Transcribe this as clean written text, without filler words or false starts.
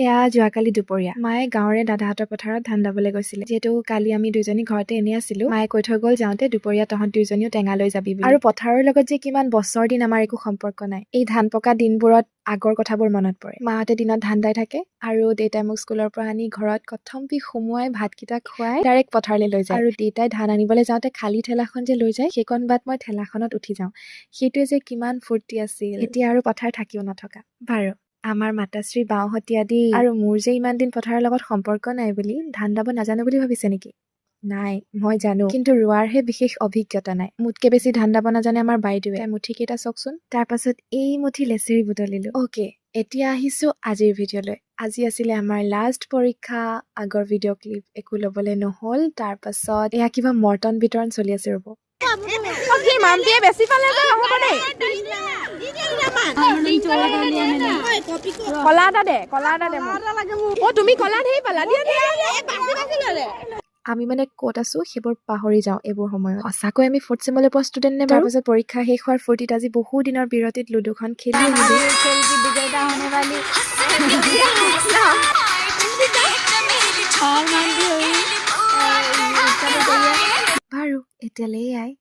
এয়া যোৱাকালি দুপৰীয়া মায়ে গাঁৱৰে দাদাহঁতৰ পথাৰত ধান দাবলৈ গৈছিলে। যিহেতু কালি আমি দুইজনী ঘৰতে এনেই আছিলো, মায়ে কৈ থৈ গ'ল যাওঁতে দুপৰীয়া তহঁত দুইজনীও টেঙা লৈ যাবি বুলি। আৰু পথাৰৰ লগত যে কিমান বছৰ দিন আমাৰ একো সম্পৰ্ক নাই, এই ধান পকা দিনবোৰত আগৰ কথাবোৰ মনত পৰে। মাহঁতে দিনত ধান দাই থাকে আৰু দেউতাই মোক স্কুলৰ পৰা আনি ঘৰত কথমপি সুমুৱাই ভাতকেইটা খুৱাই ডাইৰেক্ট পথাৰলৈ লৈ যায়। আৰু দেউতাই ধান আনিবলৈ যাওঁতে খালী ঠেলাখন যে লৈ যায়, সেইকণ বাট মই ঠেলাখনত উঠি যাওঁ। সেইটোৱে যে কিমান ফূৰ্তি আছিল। এতিয়া আৰু পথাৰ থাকিও নথকা। বাৰু, আমাৰ মাতাশ্ৰী বাওঁহতীয়া দি আৰু মোৰ যে ইমান দিন পথাৰৰ লগত সম্পৰ্ক নাই বুলি ধান দাব নাজানো বুলি ভাবিছে নেকি? নাই, মই জানো, কিন্তু ৰোৱাৰহে বিশেষ অভিজ্ঞতা নাই। মোতকে বেছি ধান দাব নাজানে আমাৰ বাইদেৱে। মুঠি কেইটা চাওকচোন। তাৰ পাছত এই মুঠি লেচেৰি বুটলিলো। অকে, এতিয়া আহিছো আজিৰ ভিডিঅ'লৈ। আজি আছিলে আমাৰ লাষ্ট পৰীক্ষা। আগৰ ভিডিঅ' ক্লিপ একো ল'বলৈ নহ'ল। তাৰ পাছত এয়া কিবা মৰ্টন বিতৰণ চলি আছে, ৰ'ব। কলা এটা দে তুমি কলা ধেই পালা আমি মানে ক'ত আছো সেইবোৰ পাহৰি যাওঁ এইবোৰ সময়ত। সঁচাকৈ আমি ফৰ্থ চেমলৈ পোৱা ষ্টুডেণ্ট নে? তাৰ পাছত পৰীক্ষা শেষ হোৱাৰ ফূৰ্তিত আজি বহু দিনৰ বিৰতিত লুডুখন খেলি বাৰু এতিয়ালৈ আই।